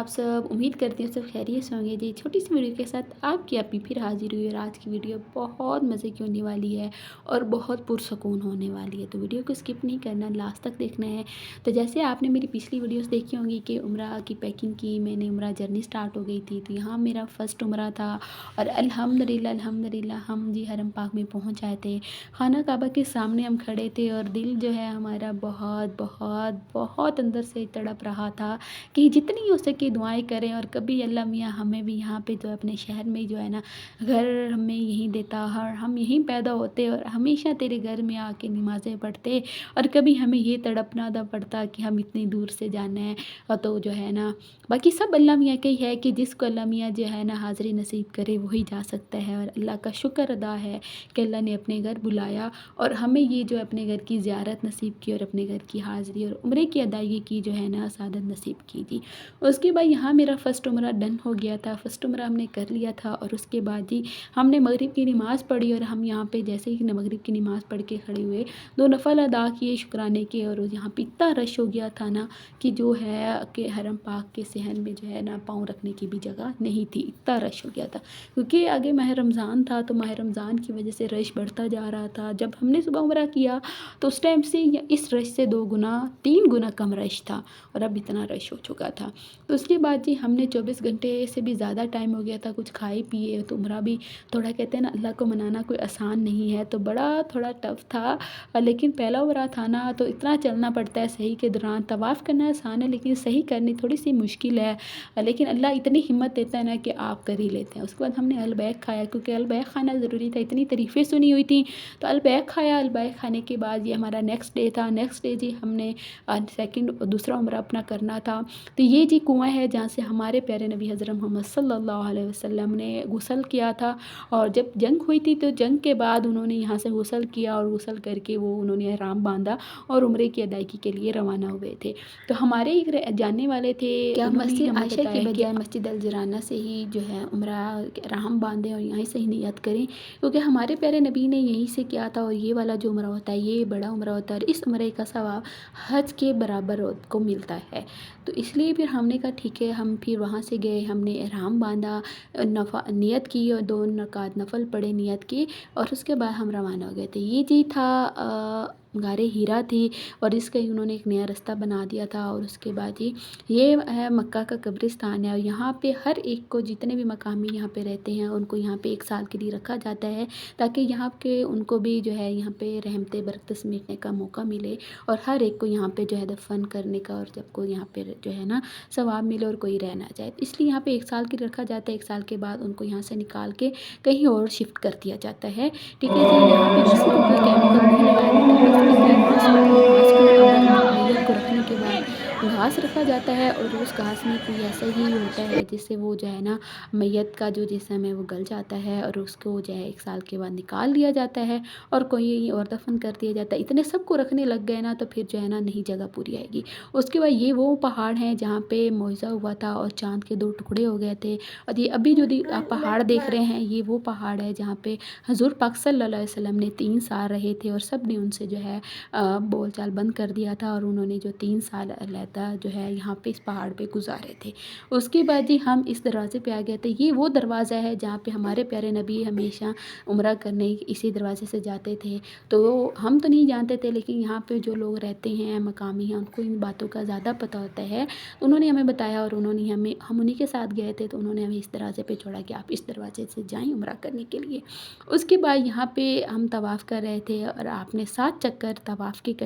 सब? उम्मीद करती हूँ सब खैरियत से होंगे जी। छोटी सी वीडियो के साथ आपकी अपनी फिर हाजिर हुई और आज की वीडियो बहुत मज़े की होने वाली है और बहुत पुरसकून होने वाली है। तो वीडियो को स्किप नहीं करना, लास्ट तक देखना है। तो जैसे आपने मेरी पिछली वीडियोस देखी होंगी कि उम्रा की पैकिंग की मैंने, उम्रा जर्नी स्टार्ट हो गई थी। तो यहाँ मेरा फ़र्स्ट उम्रा था और अल्हम्दुलिल्लाह अल्हम्दुलिल्लाह हम जी हरम पाक में पहुँच आए थे। खाना काबा के सामने हम खड़े थे और दिल जो है हमारा बहुत बहुत बहुत अंदर से तड़प रहा था कि जितनी हो सके दुआएं करें और कभी अल्लाह मियाँ हमें भी यहाँ पे जो अपने शहर में जो है ना घर हमें यहीं देता, हर हम यहीं पैदा होते और हमेशा तेरे घर में आके नमाज़ें पढ़ते और कभी हमें ये तड़पना ना पड़ता कि हम इतनी दूर से जाना है। तो जो है ना बाकी सब अल्लाह मियाँ का ही है कि जिसको अल्लाह मियाँ जो है ना हाज़िरी नसीब करे वही जा सकता है। और अल्लाह का शुक्र अदा है कि अल्लाह ने अपने घर बुलाया और हमें ये जो अपने घर की ज़ियारत नसीब की और अपने घर की हाज़िरी और उम्रे की अदायगी की जो है ना सादत नसीब की थी। उसके बाद यहाँ मेरा फ़र्स्ट उम्रा डन हो गया था, फ़र्स्ट उम्रा हमने कर लिया था और उसके बाद जी हमने मगरिब की नमाज़ पढ़ी और हम यहाँ पे जैसे ही मगरिब की नमाज़ पढ़ के खड़े हुए, 2 नफ़ल अदा किए शुक्राने के और यहाँ पे इतना रश हो गया था ना कि जो है कि हरम पाक के सहन में जो है ना पाँव रखने की भी जगह नहीं थी, इतना रश हो गया था। क्योंकि आगे माह रमज़ान था तो माह रमज़ान की वजह से रश बढ़ता जा रहा था। जब हमने सुबह उम्रा किया तो उस टाइम से इस रश से 2 गुना 3 गुना कम रश था और अब इतना रश हो चुका था। तो उसके बाद जी हमने 24 घंटे से भी ज़्यादा टाइम हो गया था कुछ खाए पिए। तो उम्रा भी थोड़ा कहते हैं ना अल्लाह को मनाना कोई आसान नहीं है, तो बड़ा थोड़ा टफ था। लेकिन पहला उम्रा था ना तो इतना चलना पड़ता है सही के दौरान। तवाफ़ करना आसान है लेकिन सही करनी थोड़ी सी मुश्किल है, लेकिन अल्लाह इतनी हिम्मत देता है ना कि आप कर ही लेते हैं। उसके बाद हमने अलबैक खाया क्योंकि अलबैक खाना ज़रूरी था, इतनी तारीफ़ें सुनी हुई थी तो अलबैक खाया। अलबैक खाने के बाद ये हमारा नेक्स्ट डे था। नेक्स्ट डे जी हमने सेकंड दूसरा उम्रा अपना करना था। तो ये जी कुआँ है जहाँ से हमारे प्यारे नबी हज़रत मोहम्मद सल्लल्लाहु अलैहि वसल्लम ने गुस्ल किया था और जब जंग हुई थी तो जंग के बाद उन्होंने यहाँ से गुस्ल किया और गुस्ल करके वो उन्होंने एहराम बांधा और उम्रे की अदायगी के लिए रवाना हुए थे। तो हमारे एक जानने वाले थे, क्या मस्जिद आयशा की बजाय मस्जिद अल जराना से ही जो है उम्रा एहराम बांधें और यहीं से ही नियत करें, क्योंकि हमारे प्यारे नबी ने यहीं से किया था और ये वाला जो उम्रा होता है ये बड़ा उम्रा होता है और इस उम्रे का सवाब हज के बराबर को मिलता है। तो इसलिए फिर हमने कहा ठीक है, हम फिर वहाँ से गए, हमने एहराम बांधा, नियत की और 2 रकात नफल पढ़े नियत की और उसके बाद हम रवाना हो गए थे। ये जी था गारे हीरा थी और इसका ही उन्होंने एक नया रास्ता बना दिया था। और उसके बाद ही ये है मक्का का कब्रिस्तान है और यहाँ पे हर एक को जितने भी मकामी यहाँ पे रहते हैं उनको यहाँ पे 1 साल के लिए रखा जाता है ताकि यहाँ के उनको भी जो है यहाँ पे रहमते बरकत समेटने का मौका मिले और हर एक को यहाँ पे जो है दफन करने का और सबको यहाँ पे जो है ना सवाब मिले और कोई रह ना जाए। इसलिए यहाँ पे 1 साल के लिए रखा जाता है। 1 साल के बाद उनको यहाँ से निकाल के कहीं और शिफ्ट कर दिया जाता है। ठीक है जी, यहाँ पे किसी को कोई केमिकल नहीं लगाया जाता, बस इसी घास को अंदर मैयत को रखने के बाद घास रखा जाता है और उस घास में कोई ऐसा ही होता है जिससे वो जो है ना मैयत का जो जिस्म है वो गल जाता है और उसको जो है 1 साल के बाद निकाल लिया जाता है और कोई और दफन कर दिया जाता है। इतने सबको रखने लग गए ना तो फिर जो है ना नहीं जगह पूरी आएगी। उसके बाद ये वो पहाड़ हैं जहाँ पे मुआवज़ा हुआ था और चाँद के 2 टुकड़े हो गए थे और ये अभी जो आप पहाड़ देख रहे हैं ये वो पहाड़ है जहाँ पे हज़ूर पाक सल्लल्लाहु अलैहि वसल्लम ने 3 साल रहे थे और सब ने उनसे जो है बोलचाल बंद कर दिया था और उन्होंने जो 3 साल अलहदा जो है यहाँ पे इस पहाड़ पे गुजारे थे। उसके बाद जी हम इस दरवाज़े पे आ गए थे। ये वो दरवाज़ा है जहाँ पे हमारे प्यारे नबी हमेशा उम्रा करने इसी दरवाज़े से जाते थे। तो हम तो नहीं जानते थे लेकिन यहाँ पे जो लोग रहते हैं मकामी हैं उनको इन बातों का ज़्यादा पता होता है। उन्होंने हमें बताया और उन्होंने हम उन्हीं के साथ गए थे तो उन्होंने हमें इस दरवाज़े पे छोड़ा कि आप इस दरवाज़े से जाएँ उम्रा करने के लिए। उसके बाद यहाँ पे हम तवाफ़ कर रहे थे और आपने 7 चक्कर तवाफ़ के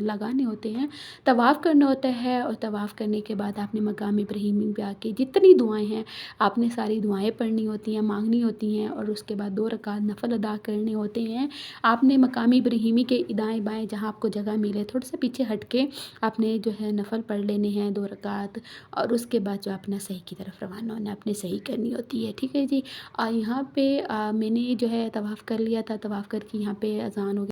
लगाने होते हैं, तवाफ़ करना होता है और तवाफ़ करने के बाद आपने मकाम इब्राहीमी पे आके जितनी दुआएं हैं आपने सारी दुआएं पढ़नी होती हैं, मांगनी होती हैं और उसके बाद 2 रकात नफल अदा करने होते हैं। आपने मकाम इब्राहीमी के दाएं बाएं जहाँ आपको जगह मिले थोड़ा सा पीछे हट के आपने जो है नफल पढ़ लेने हैं 2 रकात और उसके बाद जो अपना सही की तरफ रवाना होना अपने सही करनी होती है। ठीक है जी। यहाँ पे मैंने जो है तवाफ़ कर लिया था, तवाफ़ करके यहाँ पे अज़ान हो गई।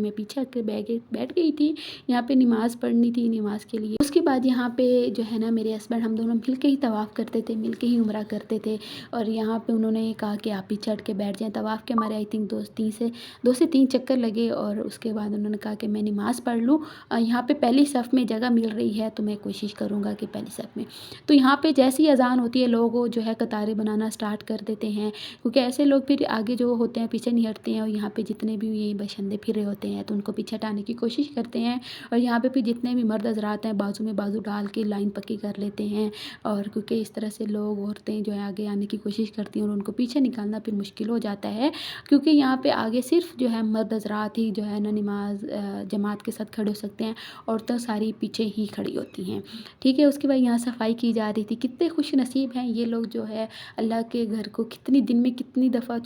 मैं पीछे आकर बैठ गई थी। यहाँ पे नमाज़ पढ़नी थी, नमाज के लिए। उसके बाद यहाँ पे जो है ना मेरे हस्बैंड, हम दोनों मिल के ही तवाफ़ करते थे, मिल के ही उम्रा करते थे। और यहाँ पे उन्होंने कहा कि आप पीछे हट के बैठ जाएँ। तवाफ़ के हमारे आई थिंक 2 से 3 चक्कर लगे और उसके बाद उन्होंने कहा कि मैं नमाज़ पढ़ लूँ। यहाँ पे पहली सफ़ में जगह मिल रही है तो मैं कोशिश करूँगा कि पहली सफ़ में। तो यहाँ पे जैसे ही अज़ान होती है लोग वो जो है कतारें बनाना स्टार्ट कर देते हैं, क्योंकि ऐसे लोग फिर आगे जो होते हैं पीछे नहीं हटते हैं। और यहाँ पे जितने भी यही बशिंदे फिर रहे होते हैं तो उनको पीछे हटाने की कोशिश करते हैं। और यहाँ पे फिर जितने भी मर्द हज़रात हैं बाजू में बाजू डाल के लाइन पक्की कर लेते हैं। और क्योंकि इस तरह से लोग औरतें जो है आगे आने की कोशिश करती हैं और उनको पीछे निकालना फिर मुश्किल हो जाता है, क्योंकि यहाँ पे आगे सिर्फ जो है मर्द हज़रात ही जो है ना नमाज जमात के साथ खड़े हो सकते हैं। औरतें सारी पीछे ही खड़ी होती हैं। ठीक है, उसके बाद यहाँ सफाई की जा रही थी। कितने खुश नसीब हैं ये लोग जो है अल्लाह के घर को कितनी दिन में कितनी दफ़ा